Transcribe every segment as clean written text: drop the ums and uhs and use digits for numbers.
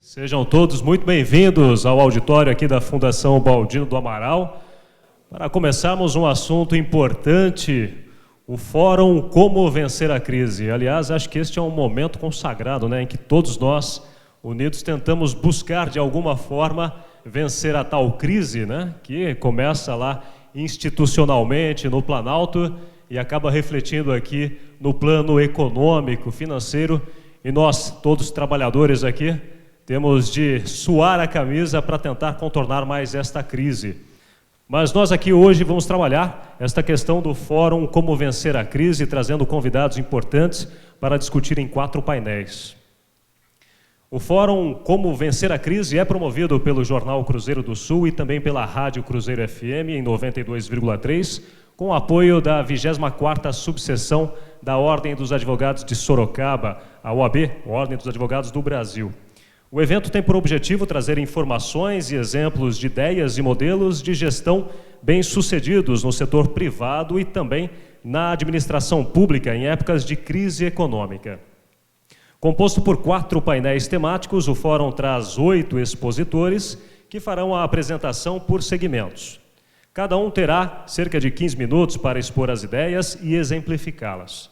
Sejam todos muito bem-vindos ao auditório aqui da Fundação Baldino do Amaral. Para começarmos um assunto importante, o Fórum Como Vencer a Crise. Aliás, acho que este é um momento consagrado, em que todos nós, unidos, tentamos buscar de alguma forma vencer a tal crise, que começa lá institucionalmente no Planalto e acaba refletindo aqui no plano econômico, financeiro, e nós, todos trabalhadores aqui, temos de suar a camisa para tentar contornar mais esta crise. Mas nós aqui hoje vamos trabalhar esta questão do Fórum Como Vencer a Crise, trazendo convidados importantes para discutir em 4 painéis. O Fórum Como Vencer a Crise é promovido pelo Jornal Cruzeiro do Sul e também pela Rádio Cruzeiro FM em 92,3, com o apoio da 24ª Subseção da Ordem dos Advogados de Sorocaba, a OAB, Ordem dos Advogados do Brasil. O evento tem por objetivo trazer informações e exemplos de ideias e modelos de gestão bem-sucedidos no setor privado e também na administração pública em épocas de crise econômica. Composto por 4 painéis temáticos, o fórum traz 8 expositores que farão a apresentação por segmentos. Cada um terá cerca de 15 minutos para expor as ideias e exemplificá-las.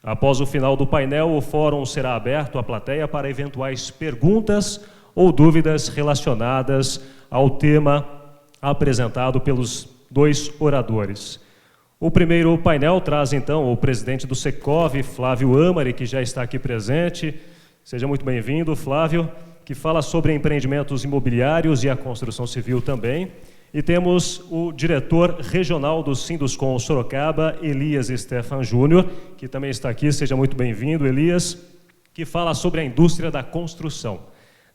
Após o final do painel, o fórum será aberto à plateia para eventuais perguntas ou dúvidas relacionadas ao tema apresentado pelos 2 oradores. O primeiro painel traz, então, o presidente do Secov, Flávio Amari, que já está aqui presente. Seja muito bem-vindo, Flávio, que fala sobre empreendimentos imobiliários e a construção civil também. E temos o diretor regional do Sinduscom Sorocaba, Elias Stefan Júnior, que também está aqui. Seja muito bem-vindo, Elias, que fala sobre a indústria da construção.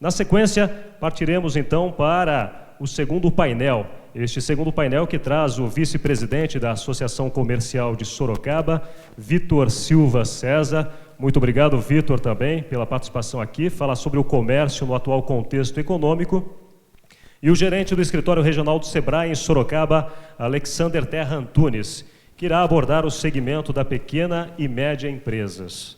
Na sequência, partiremos então para o segundo painel. Este segundo painel que traz o vice-presidente da Associação Comercial de Sorocaba, Vitor Silva César. Muito obrigado, Vitor, também, pela participação aqui. Fala sobre o comércio no atual contexto econômico. E o gerente do escritório regional do Sebrae em Sorocaba, Alexander Terra Antunes, que irá abordar o segmento da pequena e média empresas.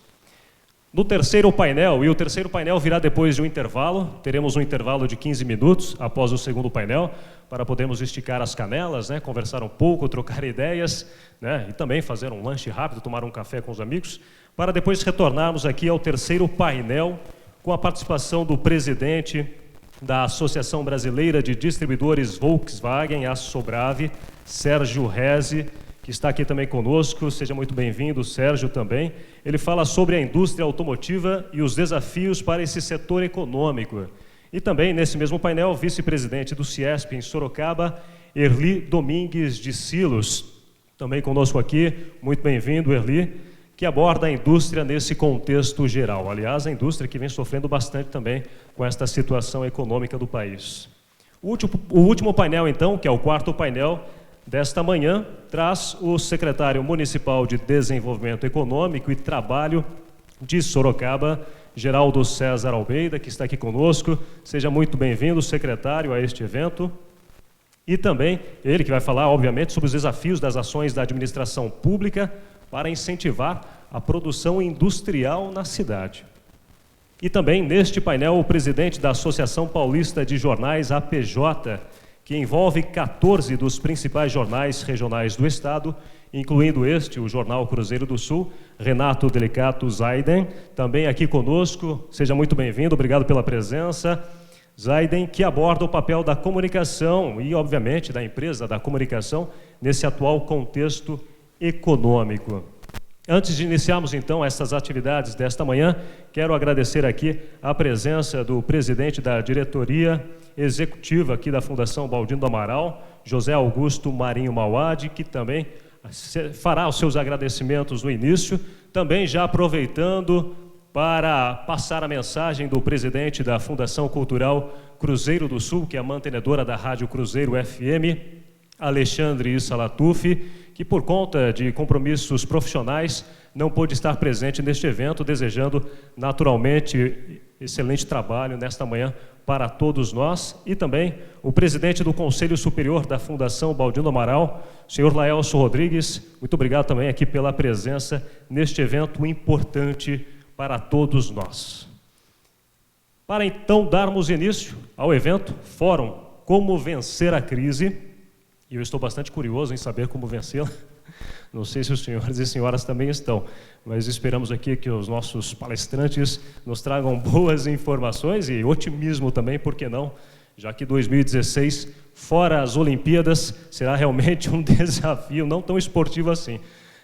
No terceiro painel, e o terceiro painel virá depois de um intervalo, teremos um intervalo de 15 minutos após o segundo painel, para podermos esticar as canelas, conversar um pouco, trocar ideias, e também fazer um lanche rápido, tomar um café com os amigos, para depois retornarmos aqui ao terceiro painel, com a participação do presidente da Associação Brasileira de Distribuidores Volkswagen, a Sobrave, Sérgio Reze, que está aqui também conosco. Seja muito bem-vindo, Sérgio, também. Ele fala sobre a indústria automotiva e os desafios para esse setor econômico. E também, nesse mesmo painel, o vice-presidente do Ciesp em Sorocaba, Erli Domingues de Silos, também conosco aqui. Muito bem-vindo, Erli, que aborda a indústria nesse contexto geral. Aliás, a indústria que vem sofrendo bastante também com esta situação econômica do país. O último painel, então, que é o 4º painel desta manhã, traz o secretário municipal de Desenvolvimento Econômico e Trabalho de Sorocaba, Geraldo César Almeida, que está aqui conosco. Seja muito bem-vindo, secretário, a este evento. E também ele que vai falar, obviamente, sobre os desafios das ações da administração pública para incentivar a produção industrial na cidade. E também, neste painel, o presidente da Associação Paulista de Jornais, APJ, que envolve 14 dos principais jornais regionais do Estado, incluindo o Jornal Cruzeiro do Sul, Renato Delicato Zaiden, também aqui conosco. Seja muito bem-vindo, obrigado pela presença. Zaiden, que aborda o papel da comunicação e, obviamente, da empresa da comunicação nesse atual contexto econômico. Antes de iniciarmos, então, essas atividades desta manhã, quero agradecer aqui a presença do presidente da diretoria executiva aqui da Fundação Baldino do Amaral, José Augusto Marinho Mauad, que também fará os seus agradecimentos no início, também já aproveitando para passar a mensagem do presidente da Fundação Cultural Cruzeiro do Sul, que é a mantenedora da Rádio Cruzeiro FM, Alexandre Issa Latuf, que por conta de compromissos profissionais não pôde estar presente neste evento, desejando naturalmente excelente trabalho nesta manhã para todos nós. E também o presidente do Conselho Superior da Fundação Baldino Amaral, senhor Laelso Rodrigues, muito obrigado também aqui pela presença neste evento importante para todos nós. Para então darmos início ao evento Fórum Como Vencer a Crise, e eu estou bastante curioso em saber como vencê-la. Não sei se os senhores e senhoras também estão, mas esperamos aqui que os nossos palestrantes nos tragam boas informações e otimismo também, por que não? Já que 2016, fora as Olimpíadas, será realmente um desafio não tão esportivo assim,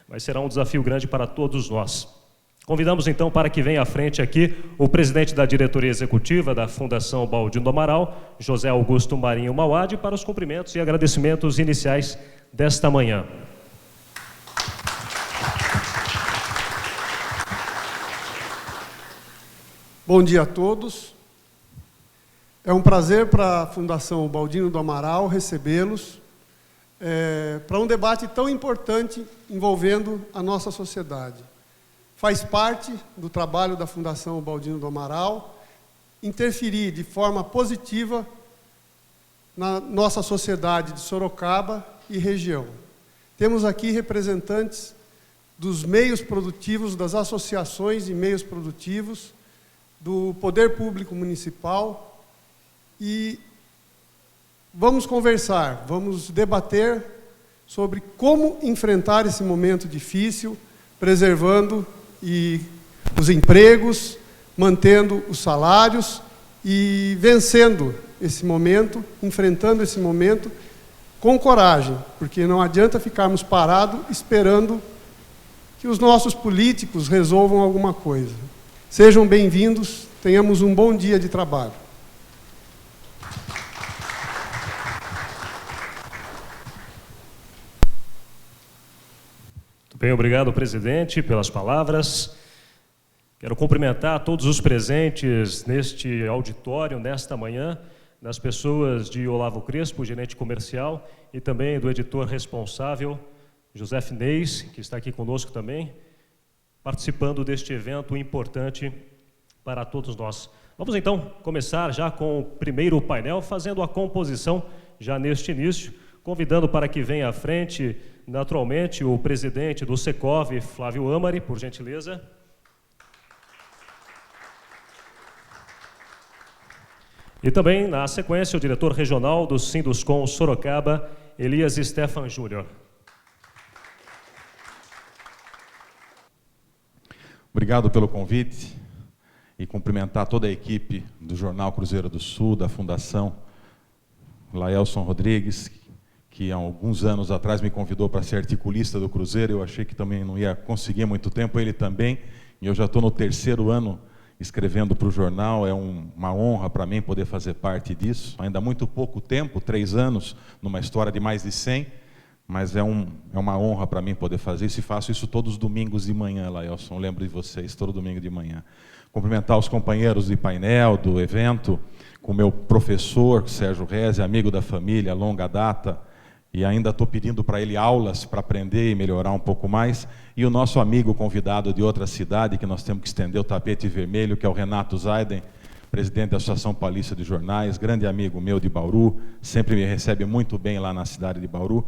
mas será um desafio grande para todos nós. Convidamos então para que venha à frente aqui o presidente da diretoria executiva da Fundação Baldino do Amaral, José Augusto Marinho Mauad, para os cumprimentos e agradecimentos iniciais desta manhã. Bom dia a todos. É um prazer para a Fundação Baldino do Amaral recebê-los para um debate tão importante envolvendo a nossa sociedade. Faz parte do trabalho da Fundação Baldino do Amaral interferir de forma positiva na nossa sociedade de Sorocaba e região. Temos aqui representantes dos meios produtivos, das associações de meios produtivos, do Poder Público Municipal, e vamos conversar, vamos debater sobre como enfrentar esse momento difícil, preservando os empregos, mantendo os salários e vencendo esse momento, enfrentando esse momento com coragem, porque não adianta ficarmos parados esperando que os nossos políticos resolvam alguma coisa. Sejam bem-vindos, tenhamos um bom dia de trabalho. Bem, obrigado, presidente, pelas palavras. Quero cumprimentar todos os presentes neste auditório, nesta manhã, das pessoas de Olavo Crespo, gerente comercial, e também do editor responsável, José Finês, que está aqui conosco também, participando deste evento importante para todos nós. Vamos então começar já com o primeiro painel, fazendo a composição já neste início, convidando para que venha à frente, naturalmente, o presidente do Secov, Flávio Amari, por gentileza. E também, na sequência, o diretor regional do Sinduscom Sorocaba, Elias Stefan Júnior. Obrigado pelo convite e cumprimentar toda a equipe do Jornal Cruzeiro do Sul, da Fundação Laelson Rodrigues, que há alguns anos atrás me convidou para ser articulista do Cruzeiro. Eu achei que também não ia conseguir muito tempo, ele também, e eu já estou no 3º ano escrevendo para o jornal. É uma honra para mim poder fazer parte disso. Ainda há muito pouco tempo, 3 anos, numa história de mais de 100, mas é uma honra para mim poder fazer isso, e faço isso todos os domingos de manhã, Laelson, lembro de vocês, todo domingo de manhã. Cumprimentar os companheiros de painel, do evento, com o meu professor, Sérgio Reze, amigo da família, longa data, e ainda estou pedindo para ele aulas para aprender e melhorar um pouco mais, e o nosso amigo convidado de outra cidade, que nós temos que estender o tapete vermelho, que é o Renato Zaiden, presidente da Associação Paulista de Jornais, grande amigo meu de Bauru, sempre me recebe muito bem lá na cidade de Bauru.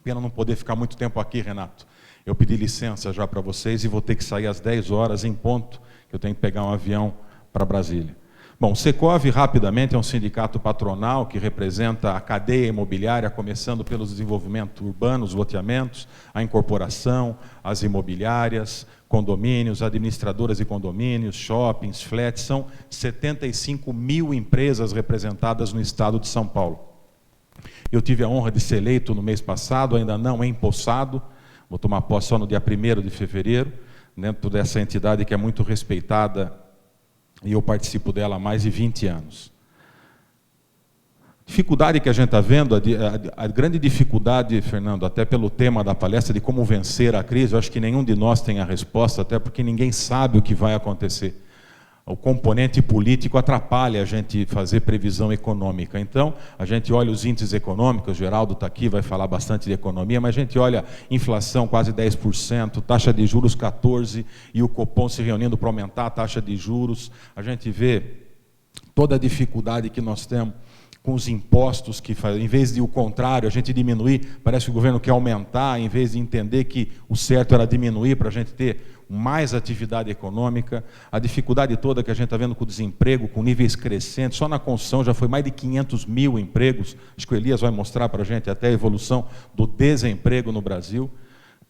Pena não poder ficar muito tempo aqui, Renato. Eu pedi licença já para vocês e vou ter que sair às 10 horas em ponto, que eu tenho que pegar um avião para Brasília. Bom, o Secov, rapidamente, é um sindicato patronal que representa a cadeia imobiliária, começando pelos desenvolvimentos urbanos, loteamentos, a incorporação, as imobiliárias, condomínios, administradoras de condomínios, shoppings, flats. São 75 mil empresas representadas no estado de São Paulo. Eu tive a honra de ser eleito no mês passado, ainda não empossado, vou tomar posse só no dia 1º de fevereiro, dentro dessa entidade que é muito respeitada, e eu participo dela há mais de 20 anos. Dificuldade que a gente está vendo, a grande dificuldade, Fernando, até pelo tema da palestra de como vencer a crise, eu acho que nenhum de nós tem a resposta, até porque ninguém sabe o que vai acontecer. O componente político atrapalha a gente fazer previsão econômica. Então, a gente olha os índices econômicos, o Geraldo está aqui, vai falar bastante de economia, mas a gente olha inflação quase 10%, taxa de juros 14%, e o Copom se reunindo para aumentar a taxa de juros. A gente vê toda a dificuldade que nós temos com os impostos que faz, em vez de o contrário, a gente diminuir, parece que o governo quer aumentar, em vez de entender que o certo era diminuir para a gente ter mais atividade econômica, a dificuldade toda que a gente está vendo com o desemprego, com níveis crescentes, só na construção já foi mais de 500 mil empregos, acho que o Elias vai mostrar para a gente até a evolução do desemprego no Brasil.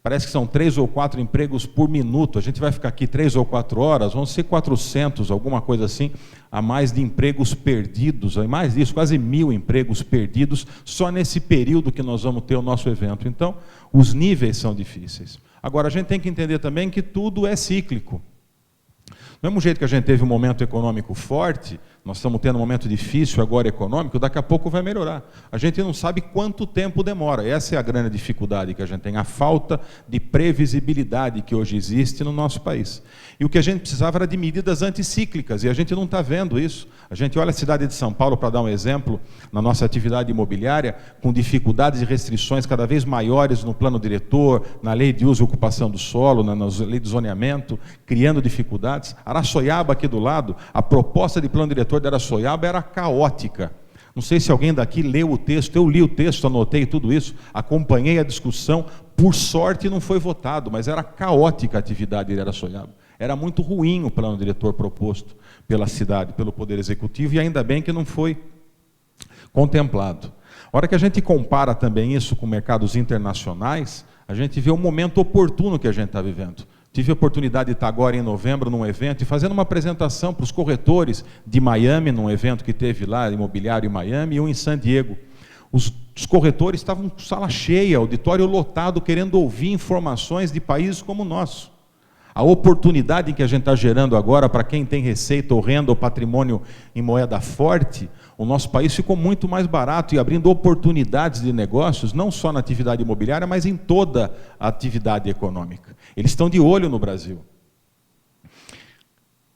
Parece que são 3 ou 4 empregos por minuto. A gente vai ficar aqui 3 ou 4 horas, vão ser 400, alguma coisa assim, a mais de empregos perdidos, a mais disso, quase 1000 empregos perdidos, só nesse período que nós vamos ter o nosso evento. Então, os níveis são difíceis. Agora, a gente tem que entender também que tudo é cíclico. Do mesmo jeito que a gente teve um momento econômico forte, nós estamos tendo um momento difícil agora econômico, daqui a pouco vai melhorar. A gente não sabe quanto tempo demora. Essa é a grande dificuldade que a gente tem, a falta de previsibilidade que hoje existe no nosso país. E o que a gente precisava era de medidas anticíclicas, e a gente não está vendo isso. A gente olha a cidade de São Paulo, para dar um exemplo, na nossa atividade imobiliária, com dificuldades e restrições cada vez maiores no plano diretor, na lei de uso e ocupação do solo, na lei de zoneamento, criando dificuldades. Araçoiaba, aqui do lado, a proposta de plano diretor de Araçoiaba era caótica. Não sei se alguém daqui leu o texto, eu li o texto, anotei tudo isso, acompanhei a discussão, por sorte não foi votado, mas era caótica a atividade de Araçoiaba. Era muito ruim o plano diretor proposto pela cidade, pelo Poder Executivo, e ainda bem que não foi contemplado. A hora que a gente compara também isso com mercados internacionais, a gente vê o momento oportuno que a gente está vivendo. Tive a oportunidade de estar agora em novembro num evento e fazendo uma apresentação para os corretores de Miami, num evento que teve lá, imobiliário em Miami, e um em San Diego. Os corretores estavam com sala cheia, auditório lotado, querendo ouvir informações de países como o nosso. A oportunidade que a gente está gerando agora para quem tem receita ou renda ou patrimônio em moeda forte, o nosso país ficou muito mais barato e abrindo oportunidades de negócios, não só na atividade imobiliária, mas em toda a atividade econômica. Eles estão de olho no Brasil.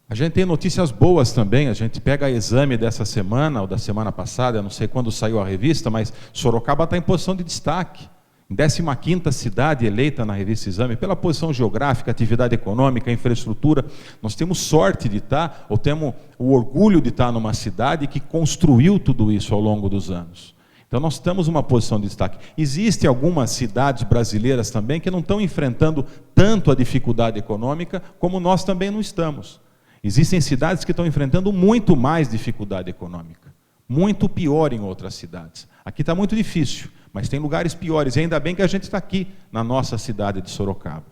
A gente tem notícias boas também, a gente pega exame dessa semana, ou da semana passada, eu não sei quando saiu a revista, mas Sorocaba está em posição de destaque. Em 15ª cidade eleita na revista Exame, pela posição geográfica, atividade econômica, infraestrutura, nós temos sorte de estar, ou temos o orgulho de estar numa cidade que construiu tudo isso ao longo dos anos. Então nós estamos numa posição de destaque. Existem algumas cidades brasileiras também que não estão enfrentando tanto a dificuldade econômica como nós também não estamos. Existem cidades que estão enfrentando muito mais dificuldade econômica, muito pior em outras cidades. Aqui está muito difícil, mas tem lugares piores, e ainda bem que a gente está aqui, na nossa cidade de Sorocaba.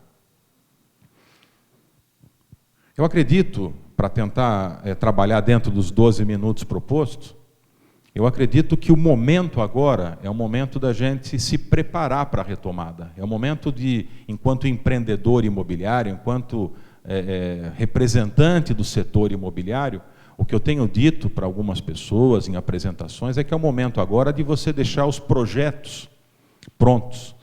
Eu acredito, para tentar trabalhar dentro dos 12 minutos propostos, eu acredito que o momento agora é o momento da gente se preparar para a retomada. É o momento de, enquanto empreendedor imobiliário, enquanto representante do setor imobiliário, o que eu tenho dito para algumas pessoas em apresentações é que é o momento agora de você deixar os projetos prontos,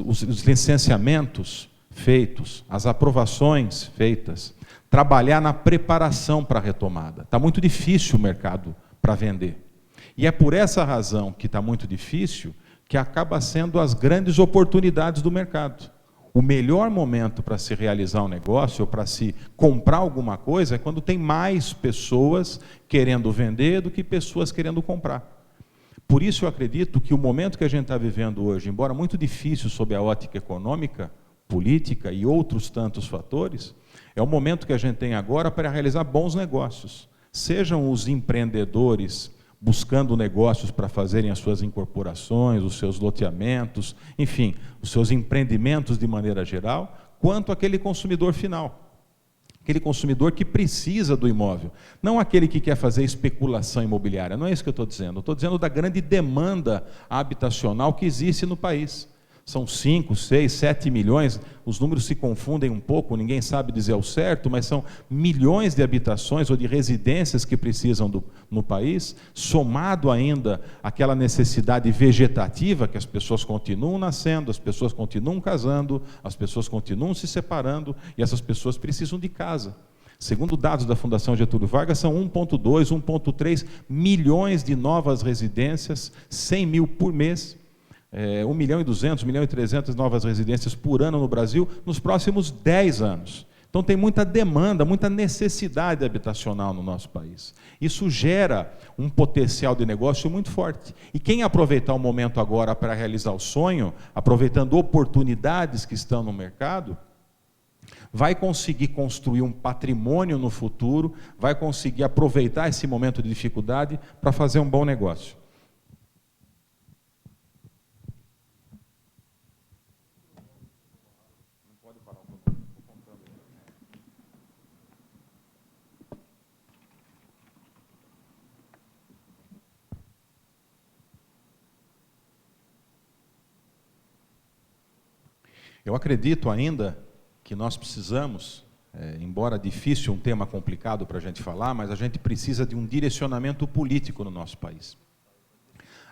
os licenciamentos feitos, as aprovações feitas, trabalhar na preparação para a retomada. Está muito difícil o mercado para vender. E é por essa razão que está muito difícil que acaba sendo as grandes oportunidades do mercado. O melhor momento para se realizar um negócio, ou para se comprar alguma coisa, é quando tem mais pessoas querendo vender do que pessoas querendo comprar. Por isso eu acredito que o momento que a gente está vivendo hoje, embora muito difícil sob a ótica econômica, política e outros tantos fatores, é o momento que a gente tem agora para realizar bons negócios. Sejam os empreendedores buscando negócios para fazerem as suas incorporações, os seus loteamentos, enfim, os seus empreendimentos de maneira geral, quanto aquele consumidor final. Aquele consumidor que precisa do imóvel, não aquele que quer fazer especulação imobiliária, não é isso que eu estou dizendo. Eu estou dizendo da grande demanda habitacional que existe no país. São 5, 6, 7 milhões, os números se confundem um pouco, ninguém sabe dizer ao certo, mas são milhões de habitações ou de residências que precisam no país, somado ainda àquela necessidade vegetativa, que as pessoas continuam nascendo, as pessoas continuam casando, as pessoas continuam se separando, e essas pessoas precisam de casa. Segundo dados da Fundação Getúlio Vargas, são 1,2, 1,3 milhões de novas residências, 100 mil por mês, 1.200.000, 1.300.000 novas residências por ano no Brasil, nos próximos 10 anos. Então tem muita demanda, muita necessidade habitacional no nosso país. Isso gera um potencial de negócio muito forte. E quem aproveitar o momento agora para realizar o sonho, aproveitando oportunidades que estão no mercado, vai conseguir construir um patrimônio no futuro, vai conseguir aproveitar esse momento de dificuldade para fazer um bom negócio. Eu acredito ainda que nós precisamos, embora difícil, um tema complicado para a gente falar, mas a gente precisa de um direcionamento político no nosso país.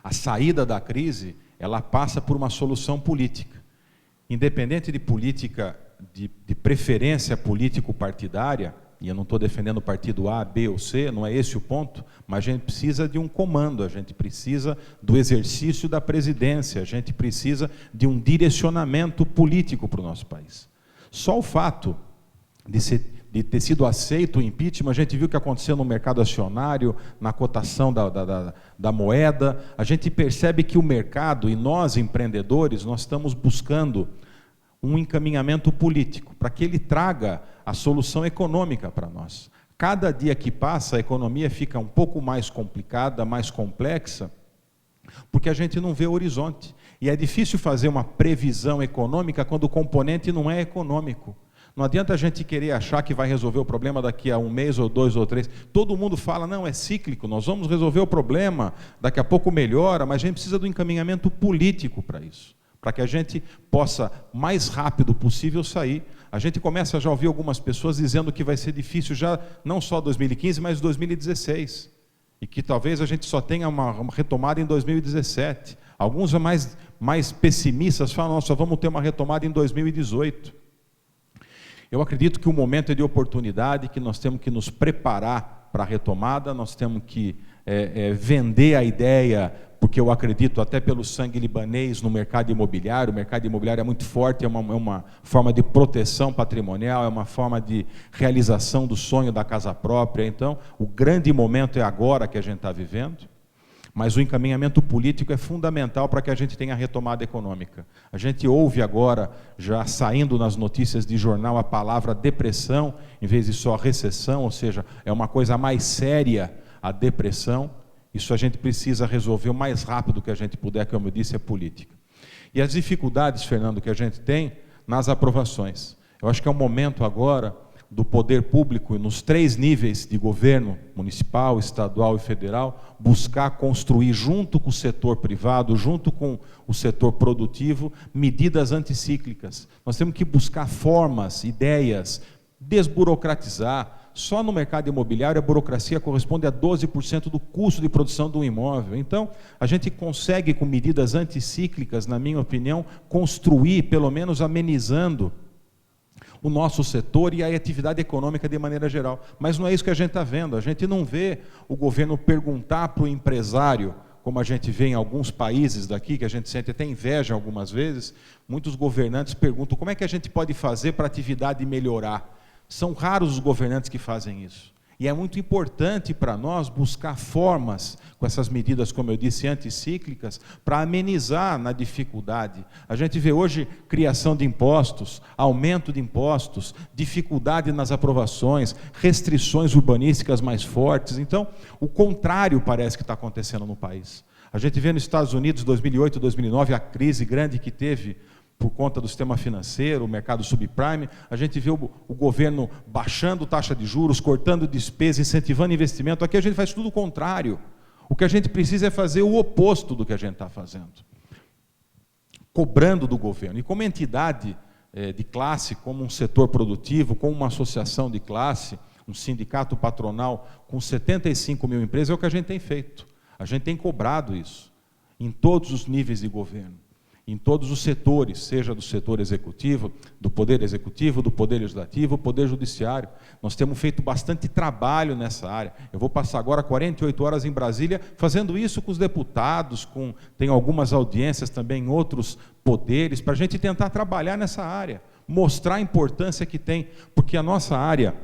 A saída da crise, ela passa por uma solução política. Independente de política, de preferência político-partidária, e eu não estou defendendo o partido A, B ou C, não é esse o ponto, mas a gente precisa de um comando, a gente precisa do exercício da presidência, a gente precisa de um direcionamento político para o nosso país. Só o fato de ter sido aceito o impeachment, a gente viu o que aconteceu no mercado acionário, na cotação da moeda, a gente percebe que o mercado e nós, empreendedores, nós estamos buscando um encaminhamento político, para que ele traga a solução econômica para nós. Cada dia que passa, a economia fica um pouco mais complicada, mais complexa, porque a gente não vê o horizonte. E é difícil fazer uma previsão econômica quando o componente não é econômico. Não adianta a gente querer achar que vai resolver o problema daqui a um mês, ou 2, ou 3. Todo mundo fala, não, é cíclico, nós vamos resolver o problema, daqui a pouco melhora, mas a gente precisa do encaminhamento político para isso, para que a gente possa, mais rápido possível, sair. A gente começa já a ouvir algumas pessoas dizendo que vai ser difícil já, não só 2015, mas 2016. E que talvez a gente só tenha uma retomada em 2017. Alguns mais pessimistas falam, nós só vamos ter uma retomada em 2018. Eu acredito que o momento é de oportunidade, que nós temos que nos preparar para a retomada, nós temos que vender a ideia, porque eu acredito até pelo sangue libanês no mercado imobiliário. O mercado imobiliário é muito forte, é uma forma de proteção patrimonial, é uma forma de realização do sonho da casa própria. Então, o grande momento é agora que a gente está vivendo, mas o encaminhamento político é fundamental para que a gente tenha a retomada econômica. A gente ouve agora, já saindo nas notícias de jornal, a palavra depressão, em vez de só recessão, ou seja, é uma coisa mais séria a depressão. Isso a gente precisa resolver o mais rápido que a gente puder, como eu disse, é política. E as dificuldades, Fernando, que a gente tem nas aprovações. Eu acho que é o momento agora do poder público, nos 3 níveis de governo, municipal, estadual e federal, buscar construir junto com o setor privado, junto com o setor produtivo, medidas anticíclicas. Nós temos que buscar formas, ideias, desburocratizar. Só no mercado imobiliário a burocracia corresponde a 12% do custo de produção de um imóvel. Então, a gente consegue, com medidas anticíclicas, na minha opinião, construir, pelo menos amenizando o nosso setor e a atividade econômica de maneira geral. Mas não é isso que a gente está vendo. A gente não vê o governo perguntar para o empresário, como a gente vê em alguns países daqui, que a gente sente até inveja algumas vezes. Muitos governantes perguntam como é que a gente pode fazer para a atividade melhorar. São raros os governantes que fazem isso. E é muito importante para nós buscar formas, com essas medidas, como eu disse, anticíclicas, para amenizar na dificuldade. A gente vê hoje criação de impostos, aumento de impostos, dificuldade nas aprovações, restrições urbanísticas mais fortes. Então, o contrário parece que está acontecendo no país. A gente vê nos Estados Unidos, 2008, 2009, a crise grande que teve por conta do sistema financeiro, o mercado subprime. A gente vê o governo baixando taxa de juros, cortando despesa, incentivando investimento. Aqui a gente faz tudo o contrário. O que a gente precisa é fazer o oposto do que a gente está fazendo, cobrando do governo. E como entidade de classe, como um setor produtivo, como uma associação de classe, um sindicato patronal com 75 mil empresas, é o que a gente tem feito. A gente tem cobrado isso em todos os níveis de governo, em todos os setores, seja do setor executivo, do poder legislativo, poder judiciário. Nós temos feito bastante trabalho nessa área. Eu vou passar agora 48 horas em Brasília fazendo isso com os deputados, tem algumas audiências também em outros poderes, para a gente tentar trabalhar nessa área. mostrar a importância que tem, porque a nossa área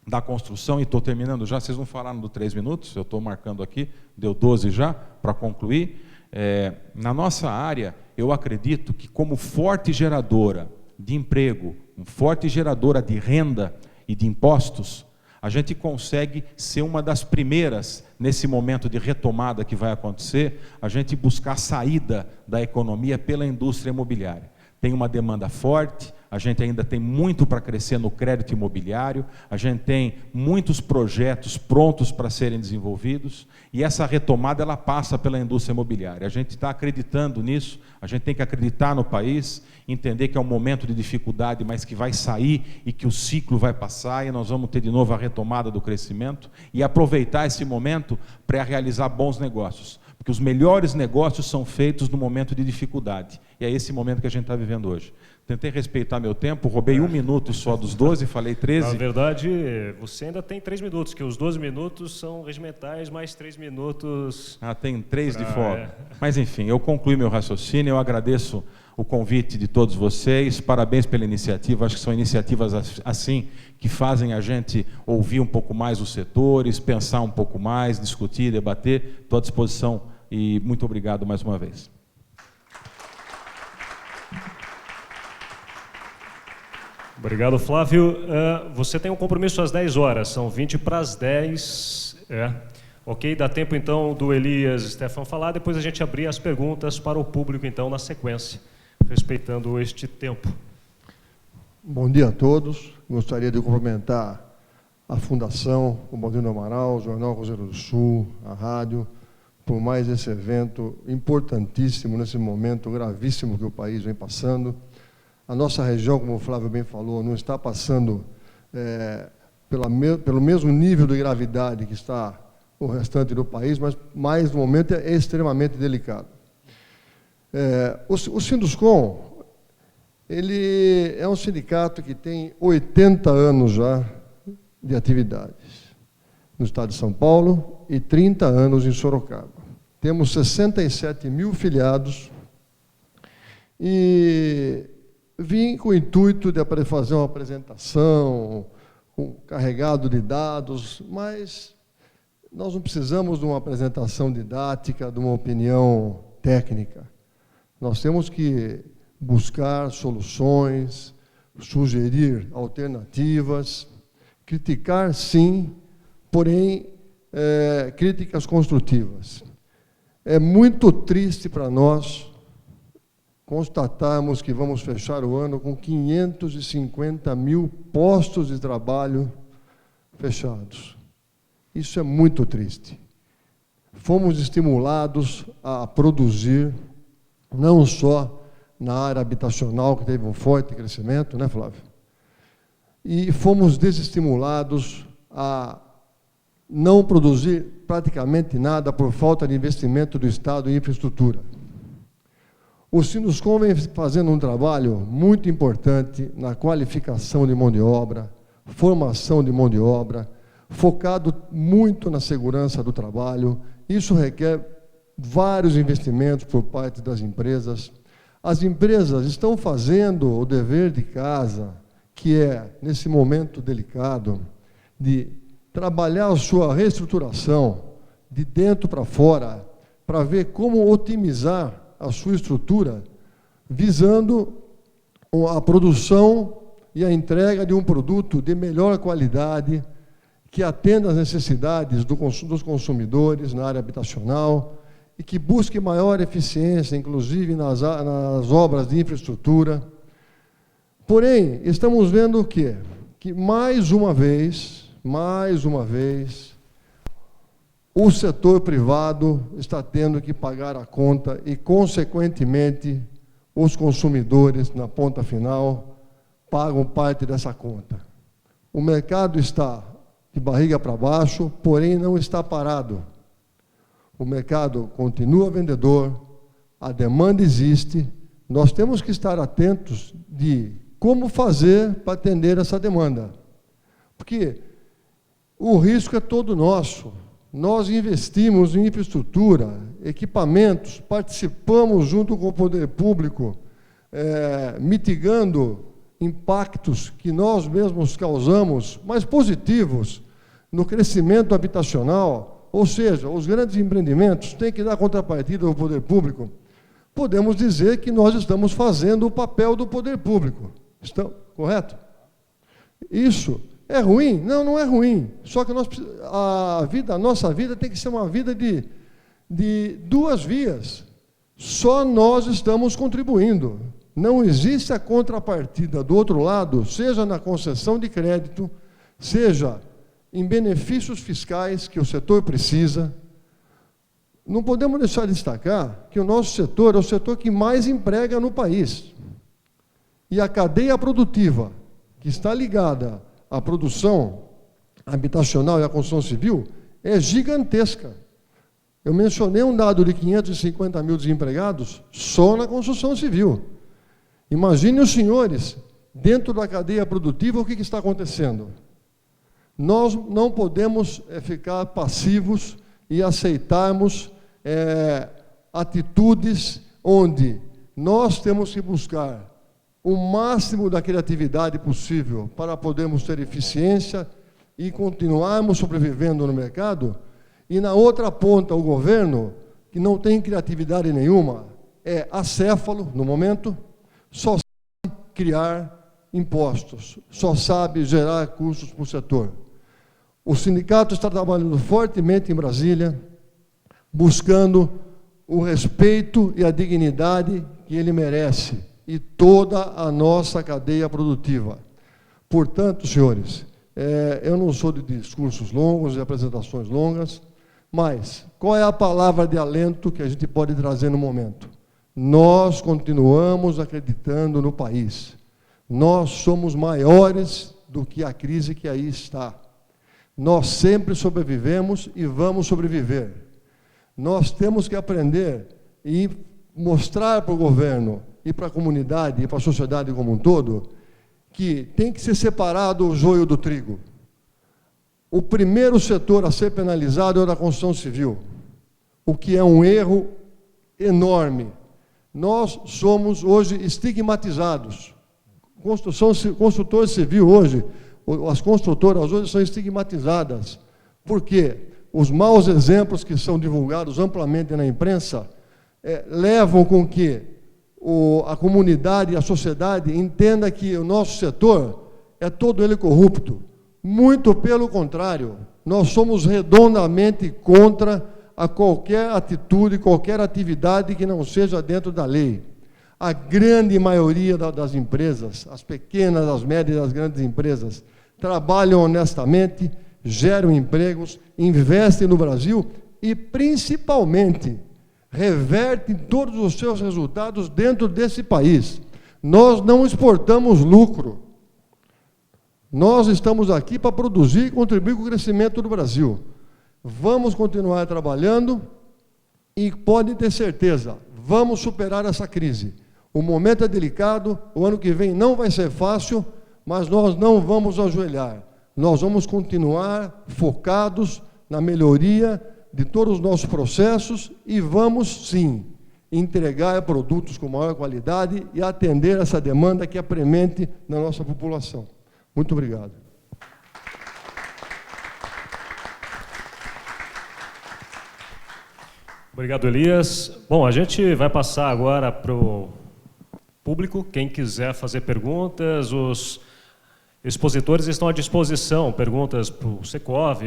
da construção, e estou terminando já, vocês não falaram do 3 minutos, eu estou marcando aqui, deu 12 já, para concluir. Na nossa área, eu acredito que como forte geradora de emprego, forte geradora de renda e de impostos, a gente consegue ser uma das primeiras, nesse momento de retomada que vai acontecer, a gente buscar saída da economia pela indústria imobiliária. Tem uma demanda forte, a gente ainda tem muito para crescer no crédito imobiliário, a gente tem muitos projetos prontos para serem desenvolvidos, e essa retomada ela passa pela indústria imobiliária. A gente está acreditando nisso, a gente tem que acreditar no país, entender que é um momento de dificuldade, mas que vai sair e que o ciclo vai passar, e nós vamos ter de novo a retomada do crescimento, e aproveitar esse momento para realizar bons negócios. Porque os melhores negócios são feitos no momento de dificuldade. E é esse momento que a gente está vivendo hoje. Tentei respeitar meu tempo, roubei 1 minuto só dos 12, falei 13. Na verdade, você ainda tem 3 minutos, que os 12 minutos são regimentais, mais 3 minutos... Tem 3 de folga. Mas, enfim, eu concluí meu raciocínio, eu agradeço o convite de todos vocês, parabéns pela iniciativa, acho que são iniciativas assim que fazem a gente ouvir um pouco mais os setores, pensar um pouco mais, discutir, debater, estou à disposição e muito obrigado mais uma vez. Obrigado, Flávio. Você tem um compromisso às 10 horas, são 20 para as 10. Ok, dá tempo então do Elias e Stefan falar, depois a gente abrir as perguntas para o público então na sequência, respeitando este tempo. Bom dia a todos. Gostaria de cumprimentar a Fundação, o Baldino do Amaral, o Jornal Cruzeiro do Sul, a rádio, por mais esse evento importantíssimo nesse momento gravíssimo que o país vem passando. A nossa região, como o Flávio bem falou, não está passando pelo mesmo nível de gravidade que está o restante do país, mas no momento é extremamente delicado. O Sinduscom, ele é um sindicato que tem 80 anos já de atividades no estado de São Paulo e 30 anos em Sorocaba. Temos 67 mil filiados e vim com o intuito de fazer uma apresentação, carregado de dados, mas nós não precisamos de uma apresentação didática, de uma opinião técnica. Nós temos que buscar soluções, sugerir alternativas, criticar sim, porém críticas construtivas. É muito triste para nós constatarmos que vamos fechar o ano com 550 mil postos de trabalho fechados. Isso é muito triste. Fomos estimulados a produzir, não só na área habitacional, que teve um forte crescimento, né, Flávio? E fomos desestimulados a não produzir praticamente nada por falta de investimento do Estado em infraestrutura. O Sinduscom vem fazendo um trabalho muito importante na qualificação de mão de obra, formação de mão de obra, focado muito na segurança do trabalho. Isso requer vários investimentos por parte das empresas. As empresas estão fazendo o dever de casa, que é, nesse momento delicado, de trabalhar a sua reestruturação de dentro para fora, para ver como otimizar a sua estrutura, visando a produção e a entrega de um produto de melhor qualidade, que atenda às necessidades dos consumidores na área habitacional e que busque maior eficiência, inclusive nas obras de infraestrutura. Porém, estamos vendo o quê? Que mais uma vez, o setor privado está tendo que pagar a conta e, consequentemente, os consumidores, na ponta final, pagam parte dessa conta. O mercado está de barriga para baixo, porém não está parado. O mercado continua vendedor, a demanda existe, nós temos que estar atentos de como fazer para atender essa demanda. Porque o risco é todo nosso. Nós investimos em infraestrutura, equipamentos, participamos junto com o poder público, mitigando impactos que nós mesmos causamos, mas positivos, no crescimento habitacional, ou seja, os grandes empreendimentos têm que dar contrapartida ao poder público, podemos dizer que nós estamos fazendo o papel do poder público. Correto? Isso é ruim? Não, não é ruim. Só que a nossa vida tem que ser uma vida de duas vias. Só nós estamos contribuindo. Não existe a contrapartida do outro lado, seja na concessão de crédito, seja em benefícios fiscais que o setor precisa. Não podemos deixar de destacar que o nosso setor é o setor que mais emprega no país. E a cadeia produtiva, que está ligada à produção habitacional e à construção civil, é gigantesca. Eu mencionei um dado de 550 mil desempregados só na construção civil. Imagine os senhores, dentro da cadeia produtiva, o que está acontecendo. Nós não podemos ficar passivos e aceitarmos atitudes onde nós temos que buscar o máximo da criatividade possível para podermos ter eficiência e continuarmos sobrevivendo no mercado, e na outra ponta o governo, que não tem criatividade nenhuma, é acéfalo no momento, só sabe criar impostos, só sabe gerar custos para o setor. O sindicato está trabalhando fortemente em Brasília, buscando o respeito e a dignidade que ele merece, e toda a nossa cadeia produtiva. Portanto, senhores, eu não sou de discursos longos, de apresentações longas, mas qual é a palavra de alento que a gente pode trazer no momento? Nós continuamos acreditando no país. Nós somos maiores do que a crise que aí está. Nós sempre sobrevivemos e vamos sobreviver. Nós temos que aprender e mostrar para o governo e para a comunidade e para a sociedade como um todo que tem que ser separado o joio do trigo. O primeiro setor a ser penalizado é o da construção civil, o que é um erro enorme. Nós somos hoje estigmatizados. Construtor civil hoje, as construtoras hoje são estigmatizadas. Por quê? Os maus exemplos que são divulgados amplamente na imprensa levam com que a comunidade e a sociedade entenda que o nosso setor é todo ele corrupto. Muito pelo contrário, nós somos redondamente contra a qualquer atitude, qualquer atividade que não seja dentro da lei. A grande maioria das empresas, as pequenas, as médias e as grandes empresas, trabalham honestamente, geram empregos, investem no Brasil e, principalmente, revertem todos os seus resultados dentro desse país. Nós não exportamos lucro. Nós estamos aqui para produzir e contribuir com o crescimento do Brasil. Vamos continuar trabalhando e pode ter certeza, vamos superar essa crise. O momento é delicado, o ano que vem não vai ser fácil, mas nós não vamos ajoelhar. Nós vamos continuar focados na melhoria de todos os nossos processos e vamos, sim, entregar produtos com maior qualidade e atender essa demanda que é premente na nossa população. Muito obrigado. Obrigado, Elias. Bom, a gente vai passar agora para o público. Quem quiser fazer perguntas, os expositores estão à disposição. Perguntas para o Secov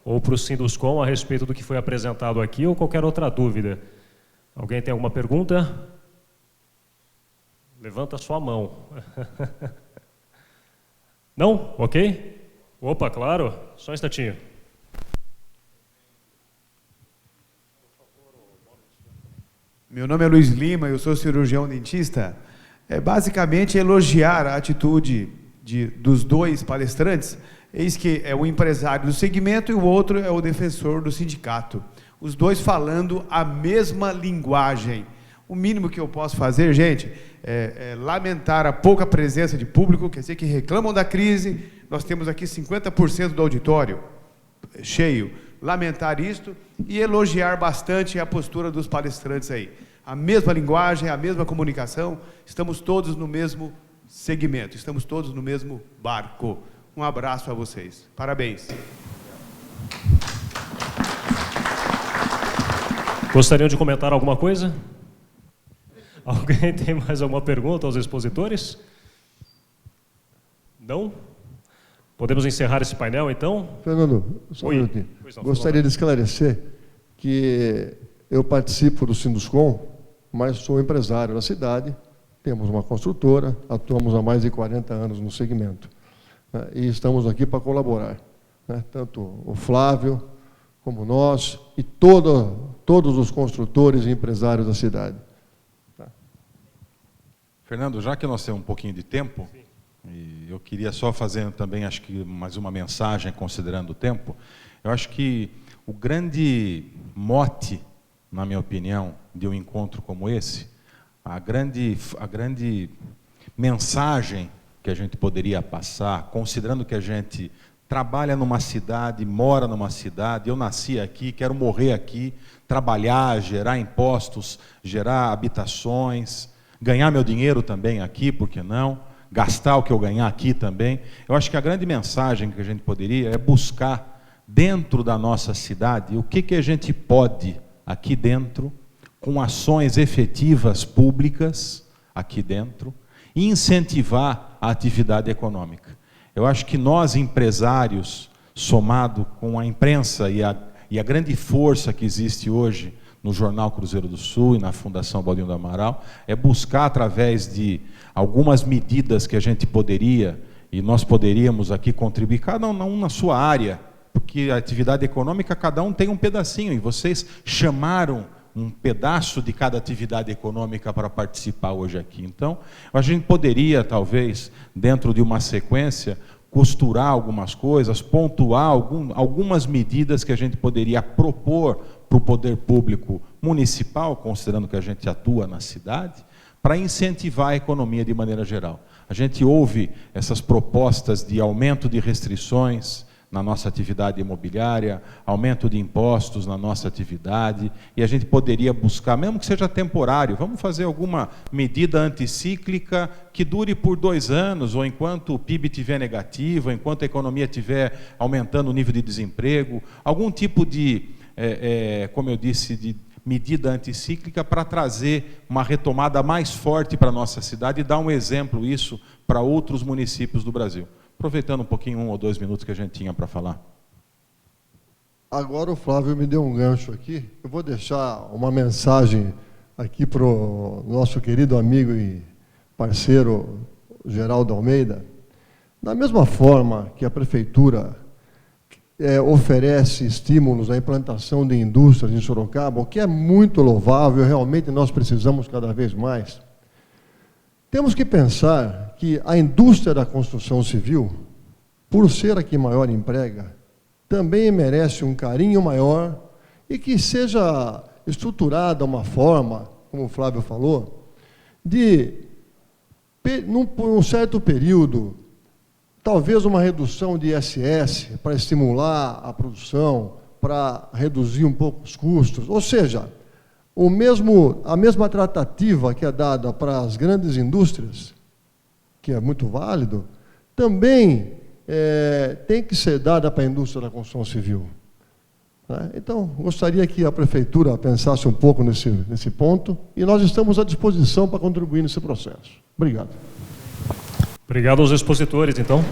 ou para o Sinduscom a respeito do que foi apresentado aqui ou qualquer outra dúvida. Alguém tem alguma pergunta? Levanta a sua mão. Não? Ok? Opa, claro. Só um instantinho. Meu nome é Luiz Lima, eu sou cirurgião dentista. É basicamente elogiar a atitude dos dois palestrantes. Eis que é o empresário do segmento e o outro é o defensor do sindicato. Os dois falando a mesma linguagem. O mínimo que eu posso fazer, gente, é lamentar a pouca presença de público, quer dizer que reclamam da crise. Nós temos aqui 50% do auditório cheio. Lamentar isto e elogiar bastante a postura dos palestrantes aí. A mesma linguagem, a mesma comunicação, estamos todos no mesmo segmento. Estamos todos no mesmo barco. Um abraço a vocês. Parabéns. Gostariam de comentar alguma coisa? Alguém tem mais alguma pergunta aos expositores? Não? Podemos encerrar esse painel, então? Fernando, só um minutinho. Gostaria de esclarecer que eu participo do Sinduscom, mas sou empresário da cidade, temos uma construtora, atuamos há mais de 40 anos no segmento, né, e estamos aqui para colaborar, né, tanto o Flávio, como nós, e todos os construtores e empresários da cidade. Tá. Fernando, já que nós temos um pouquinho de tempo, e eu queria só fazer também, acho que mais uma mensagem, considerando o tempo, eu acho que o grande mote, na minha opinião, de um encontro como esse, a grande mensagem que a gente poderia passar, considerando que a gente trabalha numa cidade, mora numa cidade, eu nasci aqui, quero morrer aqui, trabalhar, gerar impostos, gerar habitações, ganhar meu dinheiro também aqui, por que não? Gastar o que eu ganhar aqui também. Eu acho que a grande mensagem que a gente poderia é buscar dentro da nossa cidade o que a gente pode aqui dentro, com ações efetivas públicas aqui dentro, e incentivar a atividade econômica. Eu acho que nós, empresários, somado com a imprensa e a grande força que existe hoje no Jornal Cruzeiro do Sul e na Fundação Baldino do Amaral, é buscar, através de algumas medidas que a gente poderia, e nós poderíamos aqui contribuir, cada um na sua área, porque a atividade econômica, cada um tem um pedacinho, e vocês chamaram um pedaço de cada atividade econômica para participar hoje aqui. Então, a gente poderia, talvez, dentro de uma sequência, costurar algumas coisas, pontuar algumas medidas que a gente poderia propor para o poder público municipal, considerando que a gente atua na cidade, para incentivar a economia de maneira geral. A gente ouve essas propostas de aumento de restrições na nossa atividade imobiliária, aumento de impostos na nossa atividade, e a gente poderia buscar, mesmo que seja temporário, vamos fazer alguma medida anticíclica que dure por 2 anos, ou enquanto o PIB estiver negativo, enquanto a economia estiver aumentando o nível de desemprego, algum tipo de, como eu disse, de medida anticíclica para trazer uma retomada mais forte para a nossa cidade e dar um exemplo isso para outros municípios do Brasil. Aproveitando um pouquinho, 1 ou 2 minutos que a gente tinha para falar. Agora o Flávio me deu um gancho aqui. Eu vou deixar uma mensagem aqui para o nosso querido amigo e parceiro Geraldo Almeida. Da mesma forma que a Prefeitura oferece estímulos à implantação de indústrias em Sorocaba, o que é muito louvável, realmente nós precisamos cada vez mais. Temos que pensar que a indústria da construção civil, por ser a que maior emprega, também merece um carinho maior e que seja estruturada uma forma, como o Flávio falou, de, por um certo período, talvez uma redução de ISS para estimular a produção, para reduzir um pouco os custos, ou seja, a mesma tratativa que é dada para as grandes indústrias, que é muito válido, também tem que ser dada para a indústria da construção civil. Né? Então, gostaria que a Prefeitura pensasse um pouco nesse ponto, e nós estamos à disposição para contribuir nesse processo. Obrigado. Obrigado aos expositores, então.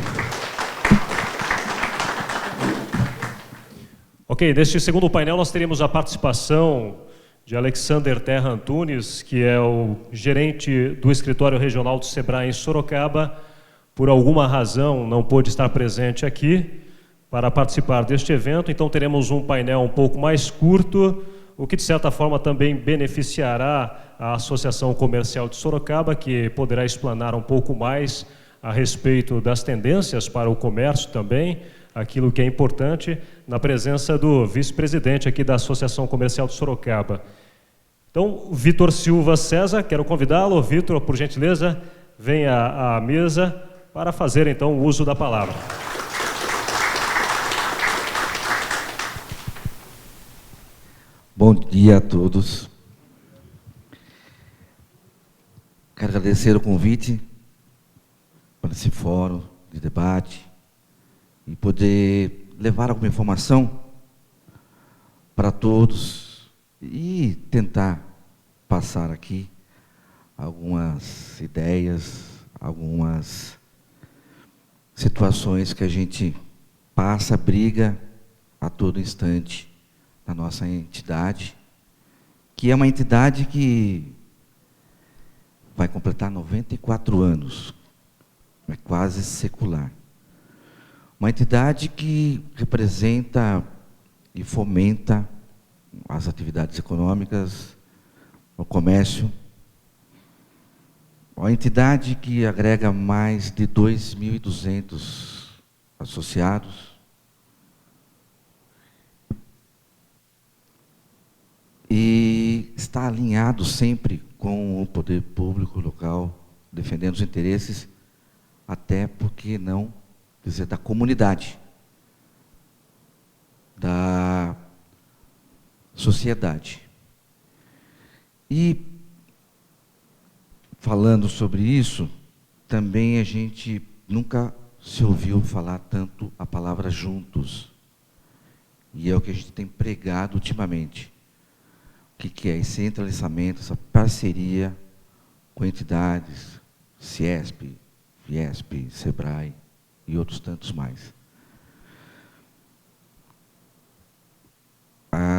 Ok, neste segundo painel nós teríamos a participação de Alexander Terra Antunes, que é o gerente do escritório regional do Sebrae em Sorocaba. Por alguma razão não pôde estar presente aqui para participar deste evento, então teremos um painel um pouco mais curto, o que de certa forma também beneficiará a Associação Comercial de Sorocaba, que poderá explanar um pouco mais a respeito das tendências para o comércio também, aquilo que é importante, na presença do vice-presidente aqui da Associação Comercial de Sorocaba. Então, Vitor Silva César, quero convidá-lo. Vitor, por gentileza, venha à mesa para fazer, então, o uso da palavra. Bom dia a todos. Quero agradecer o convite para esse fórum de debate e poder levar alguma informação para todos e tentar passar aqui algumas ideias, algumas situações que a gente passa, briga a todo instante na nossa entidade, que é uma entidade que vai completar 94 anos, é quase secular. Uma entidade que representa e fomenta as atividades econômicas, o comércio. Uma entidade que agrega mais de 2.200 associados. E está alinhado sempre com o poder público local, defendendo os interesses, até porque não, quer dizer, da comunidade, da sociedade. E, falando sobre isso, também a gente nunca se ouviu falar tanto a palavra juntos. E é o que a gente tem pregado ultimamente. O que é esse entrelaçamento, essa parceria com entidades, CIESP, Fiesp, SEBRAE e outros tantos mais.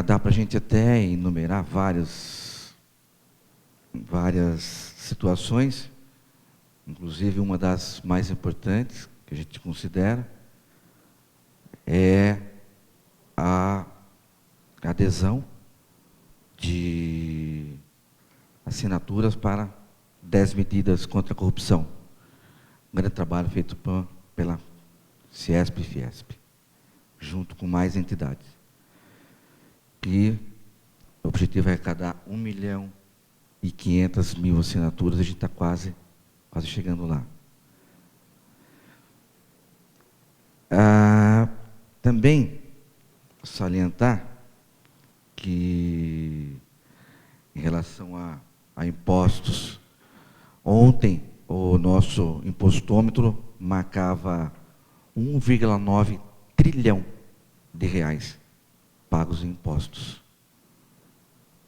Dá para a gente até enumerar várias situações, inclusive uma das mais importantes que a gente considera é a adesão de assinaturas para 10 medidas contra a corrupção. Um grande trabalho feito pela CIESP e Fiesp, junto com mais entidades. E o objetivo é arrecadar 1.500.000 assinaturas, a gente está quase chegando lá. Também salientar que, em relação a impostos, ontem o nosso impostômetro marcava 1,9 trilhão de reais pagos em impostos.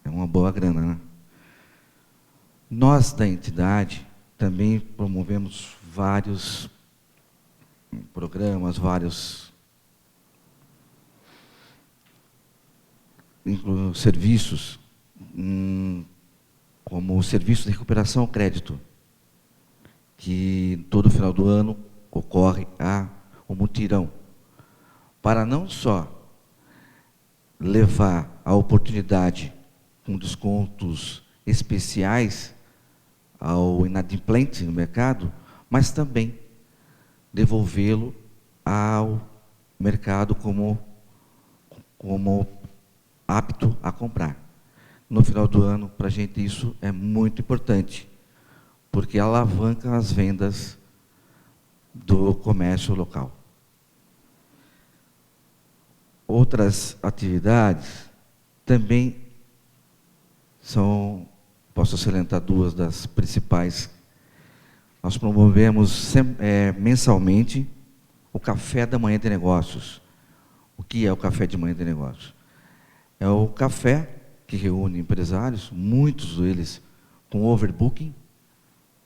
É uma boa grana, né? Nós, da entidade, também promovemos vários programas, vários serviços, como o Serviço de Recuperação ao Crédito, que todo final do ano ocorre o mutirão, para não só levar a oportunidade com descontos especiais ao inadimplente no mercado, mas também devolvê-lo ao mercado como apto a comprar. No final do ano, para a gente isso é muito importante, porque alavanca as vendas do comércio local. Outras atividades também posso salientar duas das principais. Nós promovemos mensalmente o Café da Manhã de Negócios. O que é o Café de Manhã de Negócios? É o café que reúne empresários, muitos deles com overbooking.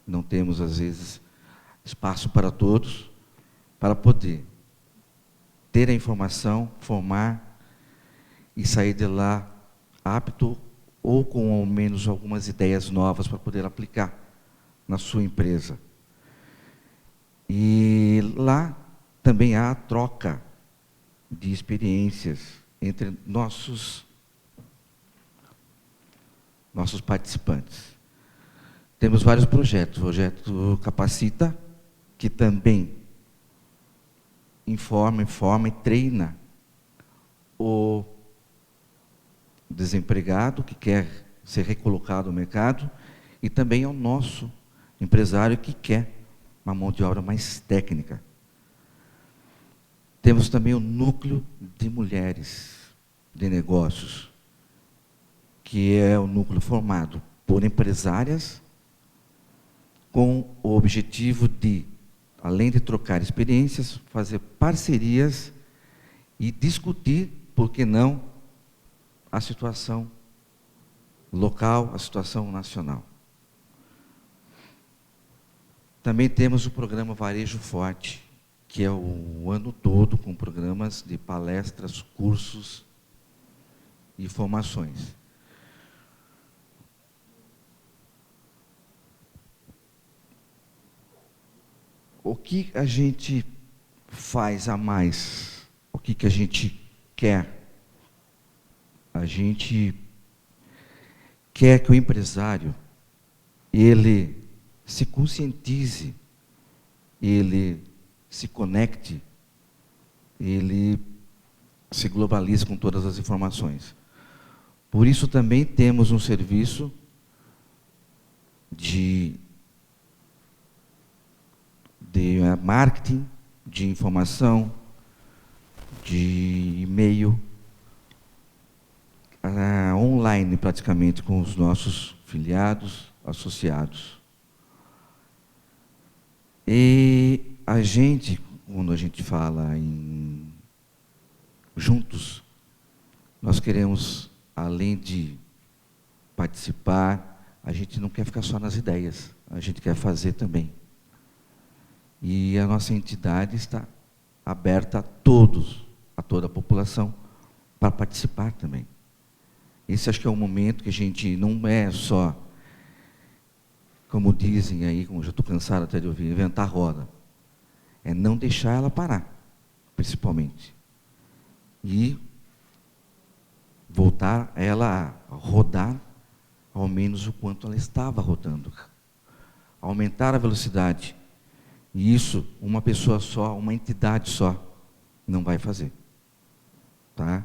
Não temos, às vezes, espaço para todos, para poder ter a informação, formar e sair de lá apto ou com ao menos algumas ideias novas para poder aplicar na sua empresa. E lá também há a troca de experiências entre nossos participantes. Temos vários projetos. O projeto Capacita, que também informa e treina o desempregado que quer ser recolocado no mercado e também ao nosso empresário que quer uma mão de obra mais técnica. Temos também o núcleo de mulheres de negócios, que é o núcleo formado por empresárias com o objetivo de além de trocar experiências, fazer parcerias e discutir, por que não, a situação local, a situação nacional. Também temos o programa Varejo Forte, que é o ano todo com programas de palestras, cursos e formações. O que a gente faz a mais? O que a gente quer? A gente quer que o empresário, ele se conscientize, ele se conecte, ele se globalize com todas as informações. Por isso também temos um serviço de marketing, de informação, de e-mail, online praticamente com os nossos filiados, associados. E a gente, quando a gente fala em juntos, nós queremos, além de participar, a gente não quer ficar só nas ideias, a gente quer fazer também. E a nossa entidade está aberta a todos, a toda a população, para participar também. Esse acho que é um momento que a gente não é só, como dizem aí, como já estou cansado até de ouvir, inventar roda. É não deixar ela parar, principalmente. E voltar ela a rodar, ao menos o quanto ela estava rodando. Aumentar a velocidade. E isso, uma pessoa só, uma entidade só, não vai fazer. Tá?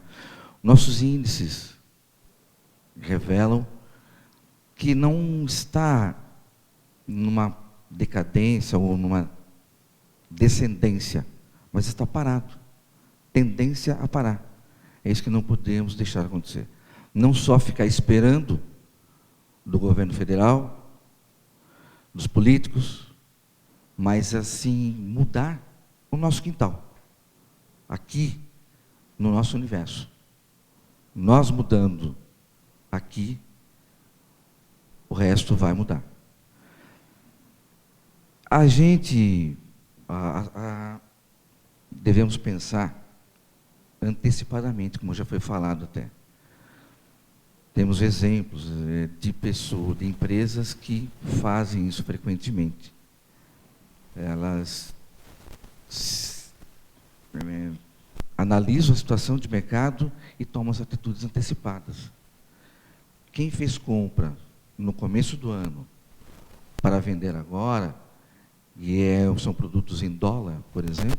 Nossos índices revelam que não está numa decadência ou numa descendência, mas está parado. Tendência a parar. É isso que não podemos deixar acontecer. Não só ficar esperando do governo federal, dos políticos, mas assim mudar o nosso quintal, aqui no nosso universo. Nós mudando aqui, o resto vai mudar. A gente devemos pensar antecipadamente, como já foi falado até. Temos exemplos de pessoas, de empresas que fazem isso frequentemente. Elas analisam a situação de mercado e tomam as atitudes antecipadas. Quem fez compra no começo do ano para vender agora, e são produtos em dólar, por exemplo,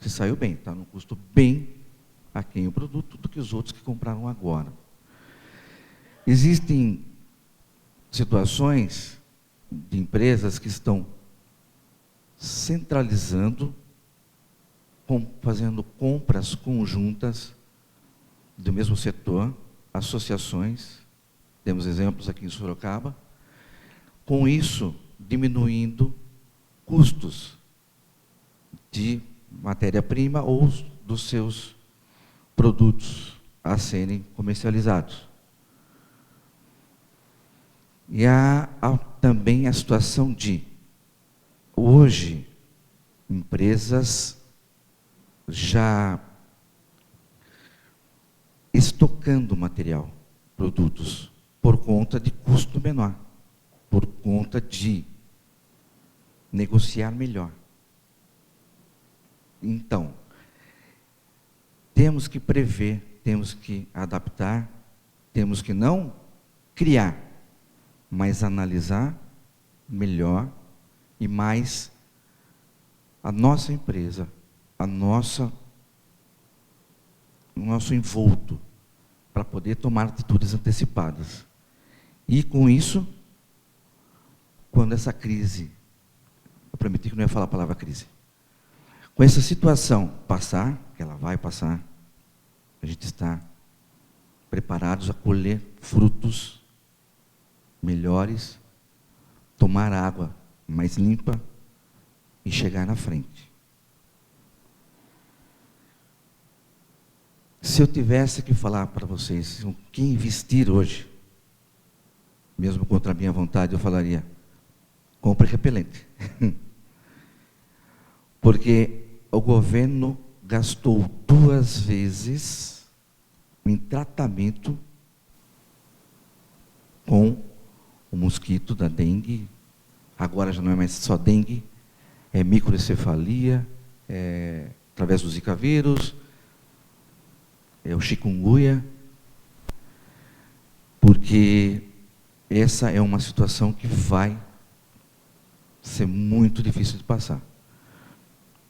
se saiu bem, está num custo bem aquém o produto do que os outros que compraram agora. Existem situações de empresas que estão centralizando, fazendo compras conjuntas do mesmo setor, associações, temos exemplos aqui em Sorocaba, com isso diminuindo custos de matéria-prima ou dos seus produtos a serem comercializados. E há também a situação de, hoje, empresas já estocando material, produtos, por conta de custo menor, por conta de negociar melhor. Então, temos que prever, temos que adaptar, temos que não criar, mas analisar melhor e mais a nossa empresa, o nosso envolto, para poder tomar atitudes antecipadas. E com isso, quando essa crise, eu prometi que não ia falar a palavra crise, com essa situação passar, que ela vai passar, a gente está preparados a colher frutos melhores, tomar água mais limpa e chegar na frente. Se eu tivesse que falar para vocês o que investir hoje, mesmo contra a minha vontade, eu falaria: compre repelente. Porque o governo gastou 2 vezes em tratamento com o mosquito da dengue. Agora já não é mais só dengue, é microcefalia, através do Zika vírus, é o chikungunya, porque essa é uma situação que vai ser muito difícil de passar.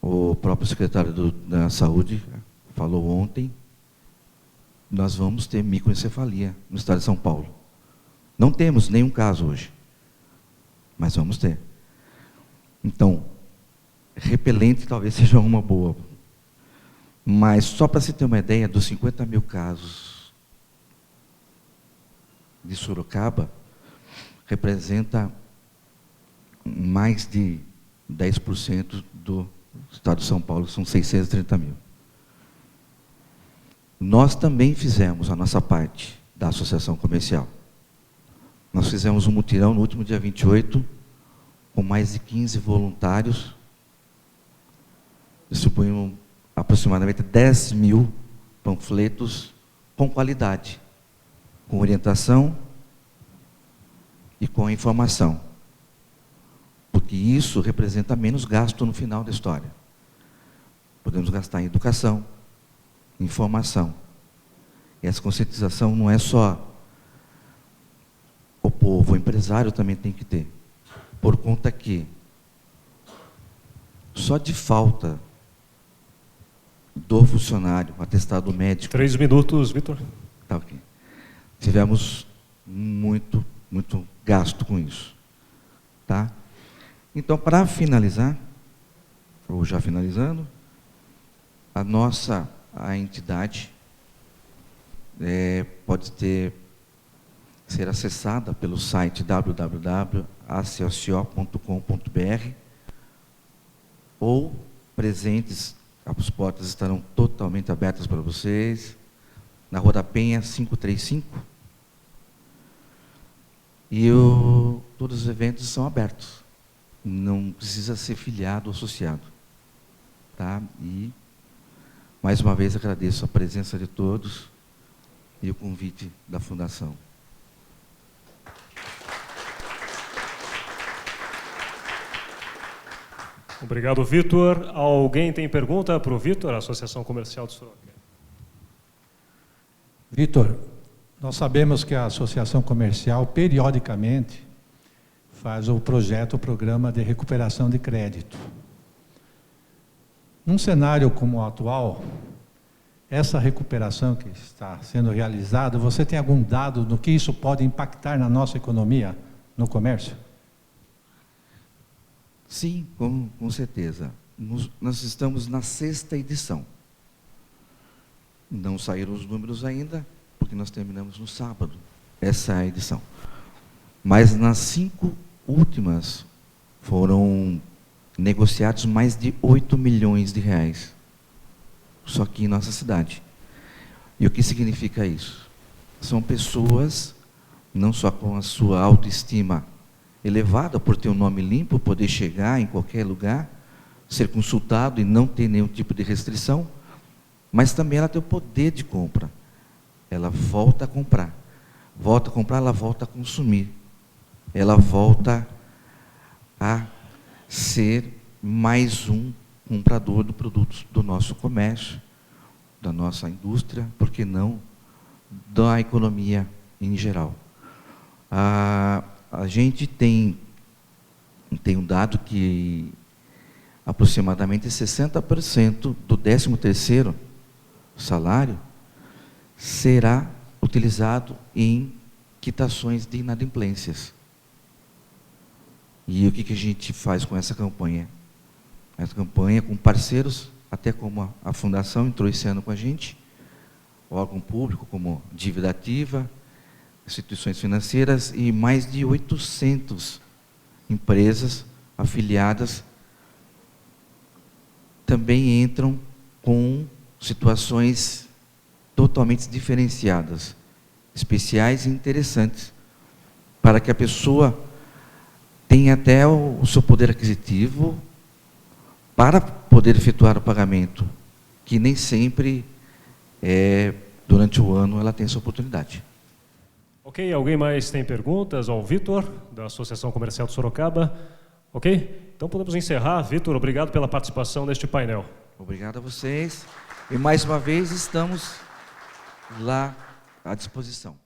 O próprio secretário da Saúde falou ontem, nós vamos ter microencefalia no estado de São Paulo. Não temos nenhum caso hoje, mas vamos ter. Então, repelente talvez seja uma boa. Mas só para você ter uma ideia, dos 50 mil casos de Sorocaba, representa mais de 10% do estado de São Paulo, que são 630 mil. Nós também fizemos a nossa parte da associação comercial. Nós fizemos um mutirão no último dia 28, com mais de 15 voluntários, distribuímos aproximadamente 10 mil panfletos com qualidade, com orientação e com informação. Porque isso representa menos gasto no final da história. Podemos gastar em educação, informação. E essa conscientização não é só o povo, o empresário também tem que ter. Por conta que só de falta do funcionário, atestado médico... 3 minutos, Vitor. Tá, ok. Tivemos muito gasto com isso. Tá? Então, para finalizar, ou já finalizando, a entidade pode ser acessada pelo site www.acso.com.br ou presentes, as portas estarão totalmente abertas para vocês, na Rua da Penha, 535, e todos os eventos são abertos, não precisa ser filiado ou associado. Tá? E, mais uma vez, agradeço a presença de todos e o convite da Fundação. Obrigado, Vitor. Alguém tem pergunta para o Vitor, Associação Comercial de Sorocaba? Vitor, nós sabemos que a Associação Comercial, periodicamente, faz o programa de recuperação de crédito. Num cenário como o atual, essa recuperação que está sendo realizada, você tem algum dado do que isso pode impactar na nossa economia, no comércio? Sim, com certeza. Nós estamos na 6ª edição. Não saíram os números ainda, porque nós terminamos no sábado, essa edição. Mas nas 5 últimas foram negociados mais de 8 milhões de reais, só aqui em nossa cidade. E o que significa isso? São pessoas, não só com a sua autoestima elevada, por ter um nome limpo, poder chegar em qualquer lugar, ser consultado e não ter nenhum tipo de restrição, mas também ela tem o poder de compra. Ela volta a comprar. Volta a comprar, ela volta a consumir. Ela volta a ser mais um comprador de produtos do nosso comércio, da nossa indústria, por que não da economia em geral. A gente tem um dado que aproximadamente 60% do 13º salário será utilizado em quitações de inadimplências. E o que a gente faz com essa campanha? Essa campanha com parceiros, até como a Fundação entrou esse ano com a gente, órgão público como Dívida Ativa, instituições financeiras e mais de 800 empresas afiliadas também entram com situações totalmente diferenciadas, especiais e interessantes, para que a pessoa tenha até o seu poder aquisitivo para poder efetuar o pagamento, que nem sempre, durante o ano, ela tem essa oportunidade. Ok, alguém mais tem perguntas ao Vitor, da Associação Comercial de Sorocaba? Ok? Então podemos encerrar. Vitor, obrigado pela participação neste painel. Obrigado a vocês. E mais uma vez estamos lá à disposição.